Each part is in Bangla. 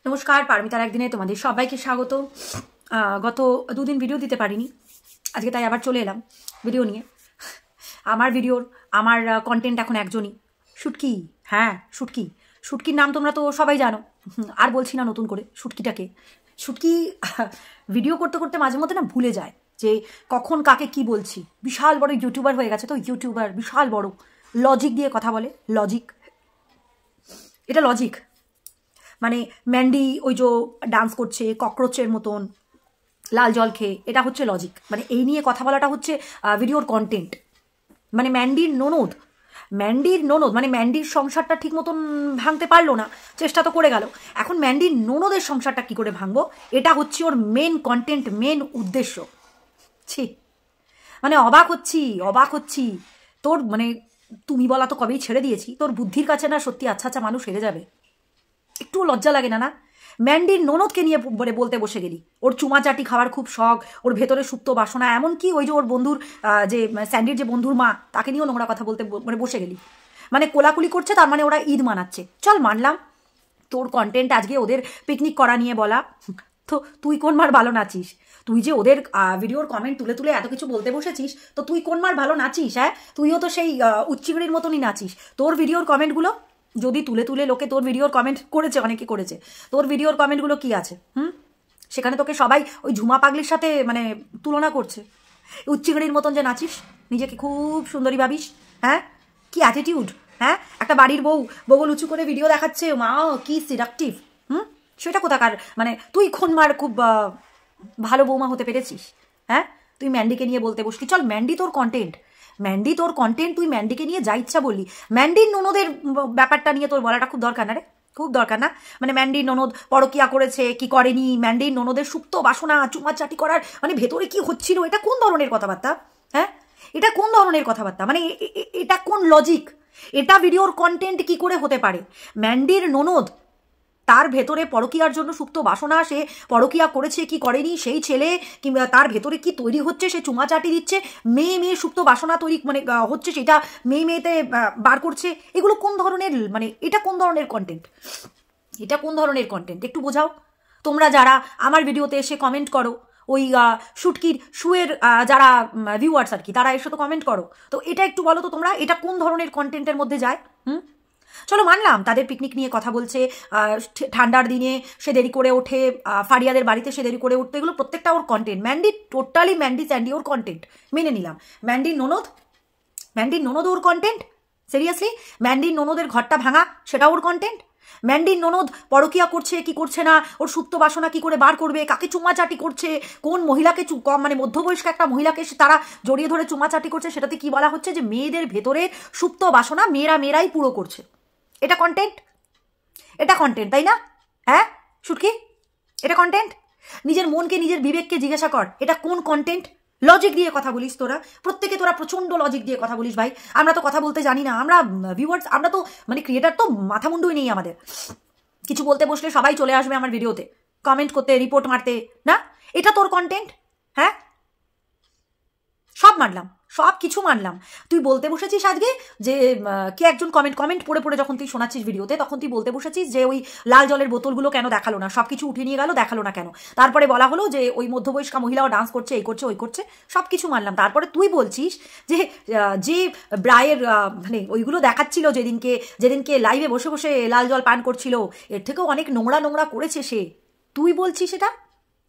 নমস্কার, পারমিতার একদিনে তোমাদের সবাইকে স্বাগত। গত দুদিন ভিডিও দিতে পারিনি, আজকে তাই আবার চলে এলাম ভিডিও নিয়ে। আমার কন্টেন্ট এখন একজনই, শুটকি। হ্যাঁ, শুটকি। শুটকির নাম তোমরা তো সবাই জানো, আর বলছি না নতুন করে। শুটকি ভিডিও করতে করতে মাঝে মধ্যে না ভুলে যায় যে কখন কাকে কি বলছি। বিশাল বড় ইউটিউবার হয়ে গেছে, তো ইউটিউবার বিশাল বড় লজিক দিয়ে কথা বলে। লজিক, এটা লজিক। মানে ম্যান্ডি ওই যে ডান্স করছে ককরোচের মতন লাল জল খেয়ে, এটা হচ্ছে লজিক। মানে এই নিয়ে কথা বলাটা হচ্ছে ভিডিওর কন্টেন্ট। মানে ম্যান্ডির ননদ মানে ম্যান্ডির সংসারটা ঠিক মতন ভাঙতে পারলো না, চেষ্টা তো করে গেল। এখন ম্যান্ডির ননদের সংসারটা কি করে ভাঙবো, এটা হচ্ছে ওর মেন কন্টেন্ট, মেন উদ্দেশ্য। ছি, মানে অবাক হচ্ছি। তোর মানে তুমি বলা তো কবেই ছেড়ে দিয়েছি, তোর বুদ্ধির কাছে না সত্যি আচ্ছা আচ্ছা মানুষ হেরে যাবে। একটু লজ্জা লাগে না? না, ম্যান্ডির ননদকে নিয়ে বলতে বসে গেলি ওর চুমাচাটি খাওয়ার খুব শখ, ওর ভেতরে সুপ্ত বাসনা। এমনকি ওই যে ওর বন্ধুর যে স্যান্ডির যে বন্ধুর মা, তাকে নিয়েও নোংরা কথা বলতে মানে বসে গেলি। মানে কোলাকুলি করছে, তার মানে ওরা ঈদ মানাচ্ছে। চল মানলাম তোর কন্টেন্ট আজকে ওদের পিকনিক করা নিয়ে বলা, তো তুই কোন মার ভালো নাচিস? তুই যে ওদের ভিডিওর কমেন্ট তুলে তুলে এত কিছু বলতে বসেছিস, তো তুই কোন মার ভালো নাচিস? হ্যাঁ, তুইও তো সেই উচ্চিগড়ির মতনই নাচিস। তোর ভিডিওর কমেন্টগুলো যদি তুলে তুলে লোকে তোর ভিডিওর কমেন্ট করেছে, অনেকে করেছে, তোর ভিডিওর কমেন্টগুলো কি আছে? সেখানে তোকে সবাই ওই ঝুমা পাগলির সাথে মানে তুলনা করছে। উচ্চিগড়ির মতন যে নাচিস, নিজেকে খুব সুন্দরী ভাবিস। হ্যাঁ, কি অ্যাটিটিউড! হ্যাঁ, একটা বাড়ির বগল উঁচু করে ভিডিও দেখাচ্ছে, মা কি সিডাকটিভ। সেটা কোথাকার? মানে তুই খুনমার খুব ভালো বৌমা হতে পেরেছিস? হ্যাঁ, তুই ম্যান্ডিকে নিয়ে বলতে বসলি। চল, ম্যান্ডি তোর কন্টেন্ট, তুই ম্যান্ডিকে নিয়ে যা ইচ্ছা বললি। ম্যান্ডির ননদের ব্যাপারটা নিয়ে তোর বলাটা খুব দরকার না রে, খুব দরকার না। মানে ম্যান্ডির ননদ পরকিয়া করেছে কি করেনি, ম্যান্ডির ননদের সুপ্ত বাসনা চুমাচাটি করার মানে ভেতরে কি হচ্ছিল, এটা কোন ধরনের কথাবার্তা? হ্যাঁ, এটা কোন ধরনের কথাবার্তা? মানে এটা কোন লজিক? এটা ভিডিওর কন্টেন্ট কি করে হতে পারে? ম্যান্ডির ননদ, তার ভেতরে পরকিয়ার জন্য সুপ্ত বাসনা, সে পরকিয়া করেছে কি করেনি, সেই ছেলে কিংবা তার ভেতরে কি তৈরি হচ্ছে, সে চুমাচাটি দিচ্ছে, মেয়ে সুপ্ত বাসনা তৈরি মানে হচ্ছে, সেটা মেয়েতে বার করছে। এগুলো কোন ধরনের, মানে এটা কোন ধরনের কন্টেন্ট? এটা কোন ধরনের কন্টেন্ট একটু বোঝাও। তোমরা যারা আমার ভিডিওতে এসে কমেন্ট করো, ওই শুটকির শুয়ের যারা ভিউয়ার্স আর কি, তারা এসে তো কমেন্ট করো, তো এটা একটু বলো তো তোমরা, এটা কোন ধরনের কন্টেন্টের মধ্যে যায়? চলো মানলাম তাদের পিকনিক নিয়ে কথা বলছে, ঠান্ডার দিনে সে দেরি করে ওঠে, ফারিয়াদের বাড়িতে সে দেরি করে উঠতে, এগুলো প্রত্যেকটা ওর কন্টেন্ট। টোটালি ম্যান্ডি স্যান্ডি ওর কন্টেন্ট, মেনে নিলাম। ম্যান্ডির ননদ ওর কন্টেন্ট। সিরিয়াসলি, ম্যান্ডির ননদের ঘরটা ভাঙা, সেটা ওর কন্টেন্ট। ম্যান্ডির ননদ পরকিয়া করছে কি করছে না, ওর সুপ্ত বাসনা কি করে বার করবে, কাকে চুমাচাটি করছে, কোন মহিলাকে মানে মধ্যবয়স্ক একটা মহিলাকে তারা জড়িয়ে ধরে চুমাচাটি করছে, সেটাতে কি বলা হচ্ছে যে মেয়েদের ভেতরে সুপ্ত বাসনা মেয়েরাই পুরো করছে। এটা কন্টেন্ট তাই না? হ্যাঁ শুটকি, এটা কন্টেন্ট? নিজের মনকে নিজের বিবেককে জিজ্ঞাসা কর, এটা কোন কন্টেন্ট? লজিক দিয়ে কথা বলিস তোরা, প্রত্যেকে তোরা প্রচন্ড লজিক দিয়ে কথা বলিস ভাই। আমরা তো কথা বলতে জানি না, আমরা ভিউয়ার্স, আমরা তো মানে ক্রিয়েটার তো মাথা মুন্ডুই নেই আমাদের। কিছু বলতে বসলে সবাই চলে আসবে আমার ভিডিওতে কমেন্ট করতে, রিপোর্ট মারতে। না, এটা তোর কন্টেন্ট? হ্যাঁ, সব মানলাম, সব কিছু মানলাম। তুই বলতে বসেছিস আজকে যে কে একজন কমেন্ট পড়ে পড়ে যখন তুই শোনাচ্ছিস ভিডিওতে, তখন তুই বলতে বসেছিস যে ওই লাল জলের বোতলগুলো কেন দেখালো না, সব কিছু উঠে নিয়ে গেল, দেখালো না কেন। তারপরে বলা হলো যে ওই মধ্যবয়স্কা মহিলাও ডান্স করছে, এই করছে ওই করছে, সব কিছু মানলাম। তারপরে তুই বলছিস যে যে ব্রায়ের মানে ওইগুলো দেখাচ্ছিল যেদিনকে লাইভে বসে বসে লাল জল পান করছিল, এর থেকেও অনেক নোংরা করেছে সে। তুই বলছিস এটা?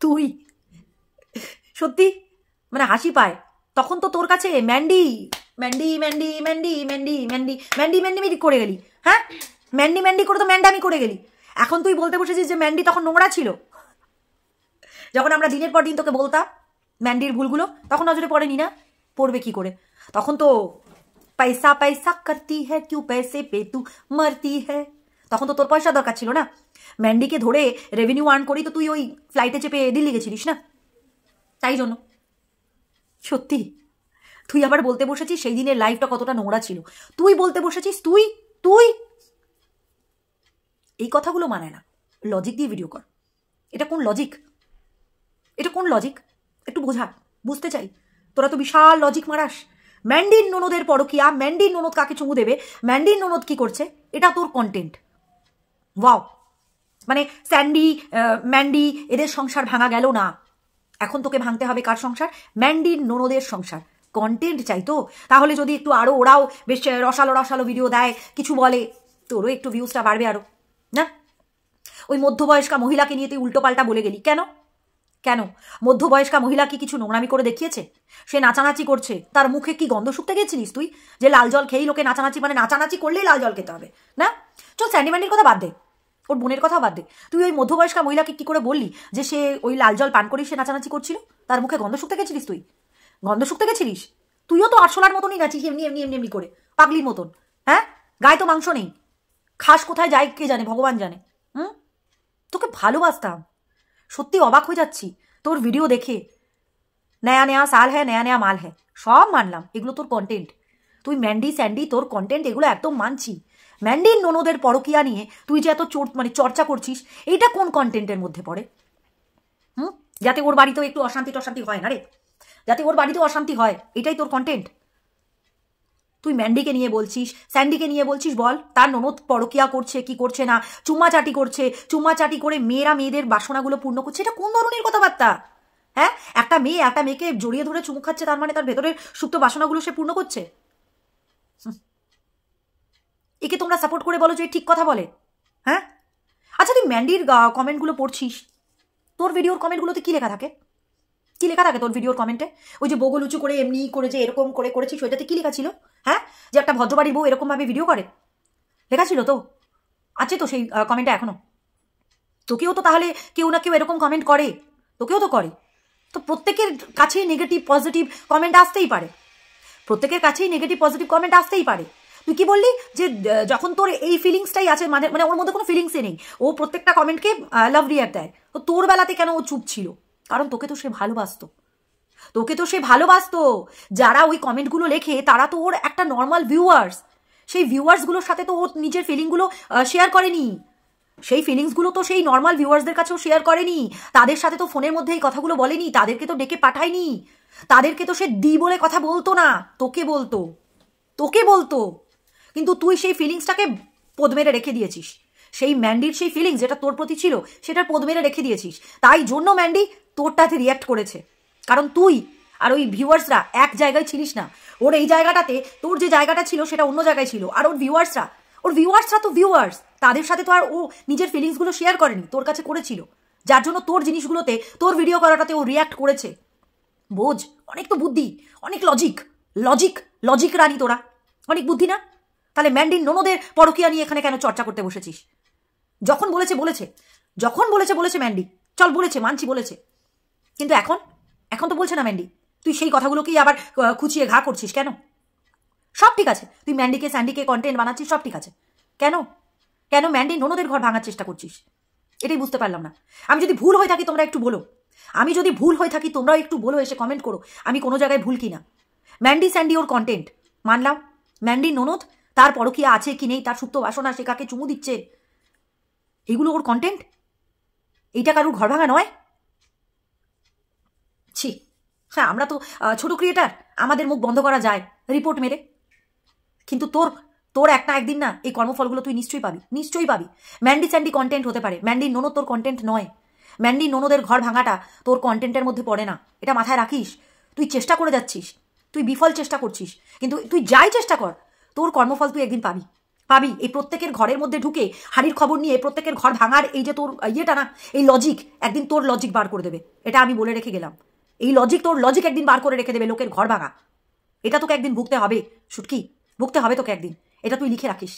তুই সত্যি মানে হাসি পায়। তখন তো তোর কাছে ম্যান্ডি করে গেলি। হ্যাঁ, ম্যান্ডি করে তো ম্যান্ডামি করে গেলি। এখন তুই বলতে বসেছিস যে ম্যান্ডি তখন নোংরা ছিল। যখন আমরা দিনের পর দিন তোকে বলতাম ম্যান্ডির ভুলগুলো, তখন নজরে পড়েনি না? পড়বে কি করে? তখন তো পয়সা পয়সা করতি হ্যাঁ কিউ পয়সে পে তু মরতি হ্যাঁ, তখন তো তোর পয়সা দরকার ছিল না। ম্যান্ডিকে ধরে রেভিনিউ আর্ন করি তো তুই ওই ফ্লাইটে চেপে দিল্লি গেছিলিস না, তাই জন্য। সত্যি তুই আবার বলতে বসেছিস সেই দিনের লাইফটা কতটা নোংরা ছিল। তুই বলতে বসেছিস, তুই এই কথাগুলো মানায় না। লজিক দিয়ে ভিডিও কর। এটা কোন লজিক? একটু বুঝতে চাই। তোরা তো বিশাল লজিক মারাস। ম্যান্ডির ননদের পরকিয়া, ম্যান্ডির ননদ কাকে চুমু দেবে, ম্যান্ডির ননদ কি করছে, এটা তোর কন্টেন্ট। ওয়াও, মানে স্যান্ডি, ম্যান্ডি এদের সংসার ভাঙা গেল না, এখন তোকে ভাঙতে হবে কার সংসার? ম্যান্ডির ননদের সংসার। কন্টেন্ট চাই তো, তাহলে যদি একটু আরো ওরাও বেশ রসালো রসালো ভিডিও দেয়, কিছু বলে, তোরও একটু ভিউজটা বাড়বে আরো। না, ওই মধ্যবয়স্কা মহিলাকে নিয়ে তুই উল্টোপাল্টা বলে গেলি কেন? কেন? মধ্যবয়স্কা মহিলা কি কিছু নোংরামি করে দেখিয়েছে? সে নাচানাচি করছে, তার মুখে কি গন্ধ শুকতে গেছিলিস তুই? যে লাল জল খেয়েই লোকে নাচানাচি, মানে নাচানাচি করলেই লাল জল খেতে হবে না? চল স্যান্ডি ম্যান্ডির কথা বাদ দে, ওর বোনের কথা বাদ দে, তুই ওই মধ্যবয়স্কা মহিলাকে কি করে বললি যে সে ওই লাল জল পান করেই সে নাচানাচি করছিল? তার মুখে গন্ধ শুকতে গেছিলিস তুই? গন্ধ শুকতে গেছিলিস? তুইও তো আরশোলার মতনই নাচিস, এমনি এমনি এমনি এমনি করে পাগলির মতন। হ্যাঁ, গায়ে তো মাংস নেই, খাস কোথায় যায় কে জানে, ভগবান জানে। তোকে ভালোবাসতাম, সত্যি অবাক হয়ে যাচ্ছি তোর ভিডিও দেখে। নয়া নয়া সাল হ্যাঁ, নয়া নয়া মাল হ্যাঁ, সব মানলাম, এগুলো তোর কন্টেন্ট। তুই ম্যান্ডি স্যান্ডি তোর কন্টেন্ট, এগুলো একদম মানছি। ম্যান্ডির ননদের পরকিয়া নিয়ে তুই যে এত মানে চর্চা করছিস, এইটা কোন কন্টেন্টের মধ্যে পড়ে? যাতে ওর বাড়িতেও একটু অশান্তি টশান্তি হয় না রে, যাতে ওর বাড়িতেও অশান্তি হয়, এটাই তোর কন্টেন্ট? তুই ম্যান্ডিকে নিয়ে বলছিস, স্যান্ডিকে নিয়ে বলছিস, বল তার ননদ পরকিয়া করছে কি করছে না, চুম্মাচাটি করছে, চুম্মাচাটি করে মেয়েরা মেয়েদের বাসনাগুলো পূর্ণ করছে, এটা কোন ধরনের কথাবার্তা? হ্যাঁ, একটা মেয়েকে জড়িয়ে ধরে চুমু খাচ্ছে, তার মানে তার ভেতরের সুপ্ত বাসনাগুলো সে পূর্ণ করছে? একে তোমরা সাপোর্ট করে বলো যে ঠিক কথা বলে? হ্যাঁ, আচ্ছা তুই ম্যান্ডির কমেন্টগুলো পড়ছিস, তোর ভিডিওর কমেন্টগুলোতে কি লেখা থাকে? কি লেখা থাকে তোর ভিডিওর কমেন্টে? ওই যে বগল উঁচু করে এমনি করে যে এরকম করে করেছিস, ওইটাতে কি লেখা ছিল? হ্যাঁ, যে একটা ভদ্রবাড়ির বউ এরকম ভাবে ভিডিও করে, লেখা ছিল তো? আছে তো সেই কমেন্টটা এখনো? তোকেও তো তাহলে কেউ না কেউ এরকম কমেন্ট করে, তোকেও তো করে। তো প্রত্যেকের কাছেই নেগেটিভ পজিটিভ কমেন্ট আসতেই পারে, প্রত্যেকের কাছেই নেগেটিভ পজিটিভ কমেন্ট আসতেই পারে। তুই কি বললি যে যখন তোর এই ফিলিংসটাই আছে, মানে মানে ওর মধ্যে কোনো ফিলিংসই নেই, ও প্রত্যেকটা কমেন্টকে লাভ রিয়াক্ট দেয়, তো তোর বেলাতে কেন ও চুপ ছিল? কারণ তোকে তো সে ভালোবাসতো, তোকে তো সে ভালোবাসতো। যারা ওই কমেন্টগুলো লেখে তারা তো ওর একটা নর্মাল ভিউয়ার্স, সেই ভিউয়ার্সগুলোর সাথে তো ওর নিজের ফিলিংগুলো শেয়ার করেনি, সেই ফিলিংসগুলো তো সেই নর্মাল ভিউয়ার্সদের কাছেও শেয়ার করেনি, তাদের সাথে তো ফোনের মধ্যে এই কথাগুলো বলেনি, তাদেরকে তো ডেকে পাঠায়নি, তাদেরকে তো সে দি বলে কথা বলতো না, তোকে বলতো, তোকে বলতো। কিন্তু তুই সেই ফিলিংসটাকে পদ মেরে রেখে দিয়েছিস, সেই ম্যান্ডির সেই ফিলিংস যেটা তোর প্রতি ছিল সেটার পদ মেরে রেখে দিয়েছিস, তাই জন্য ম্যান্ডি তোরটাতে রিয়াক্ট করেছে। কারণ তুই আর ওই ভিউয়ার্সরা এক জায়গায় ছিলিস না, ওর এই জায়গাটাতে তোর যে জায়গাটা ছিল সেটা অন্য জায়গায় ছিল, আর ওর ভিউয়ার্সরা তো ভিউয়ার্স, তাদের সাথে তো আর ও নিজের ফিলিংসগুলো শেয়ার করেনি, তোর কাছে করেছিল, যার জন্য তোর জিনিসগুলোতে, তোর ভিডিও করাটাতে ও রিয়াক্ট করেছে। বোঝ, অনেক তো বুদ্ধি, অনেক লজিক, লজিক লজিক রানী তোরা, অনেক বুদ্ধি না? তাহলে ম্যান্ডির ননদের পরকিয়া নিয়ে এখানে কেন চর্চা করতে বসেছিস? যখন বলেছে বলেছে, যখন বলেছে বলেছে ম্যান্ডি, চল বলেছে, মানছি বলেছে, কিন্তু এখন এখন তো বলছে না ম্যান্ডি, তুই সেই কথাগুলোকেই আবার খুঁচিয়ে ঘা করছিস কেন? সব ঠিক আছে, তুই ম্যান্ডিকে স্যান্ডিকে কন্টেন্ট বানাচ্ছিস, সব ঠিক আছে, কেন কেন ম্যান্ডি ননদের ঘর ভাঙার চেষ্টা করছিস? এটাই বুঝতে পারলাম না। আমি যদি ভুল হয়ে থাকি তোমরা একটু বলো, আমি যদি ভুল হয়ে থাকি তোমরাও একটু বলো, এসে কমেন্ট করো আমি কোনো জায়গায় ভুল কিনা। ম্যান্ডি স্যান্ডি ওর কন্টেন্ট মানলাম, ম্যান্ডি ননদ তার পরকিয়া আছে কি নেই, তার সুপ্ত বাসনা, সে কাকে চুমু দিচ্ছে, এগুলো ওর কন্টেন্ট, এইটা কারুর ঘর ভাঙা নয়? ছি, হ্যাঁ আমরা তো ছোট ক্রিয়েটার, আমাদের মুখ বন্ধ করা যায় রিপোর্ট মেরে, কিন্তু তোর তোর একটা একদিন না এই কর্মফলগুলো তুই নিশ্চয়ই পাবি, নিশ্চয়ই পাবি। ম্যান্ডি স্যান্ডি কন্টেন্ট হতে পারে, ম্যান্ডি ননদ তোর কন্টেন্ট নয়, ম্যান্ডি ননদের ঘর ভাঙাটা তোর কন্টেন্টের মধ্যে পড়ে না, এটা মাথায় রাখিস। তুই চেষ্টা করে যাচ্ছিস, তুই বিফল চেষ্টা করছিস, কিন্তু তুই যাই চেষ্টা কর তোর কর্মফল তুই একদিন পাবি, পাবি। এই প্রত্যেকের ঘরের মধ্যে ঢুকে হাড়ির খবর নিয়ে প্রত্যেকের ঘর ভাঙার এই যে তোর ইয়েটা না, এই লজিক একদিন তোর লজিক বার করে দেবে, এটা আমি বলে রেখে গেলাম। এই লজিক, তোর লজিক একদিন বার করে রেখে দেবে লোকের ঘর ভাঙা, এটা তোকে একদিন ভুগতে হবে শুটকি, ভুগতে হবে তোকে একদিন, এটা তুই লিখে রাখিস।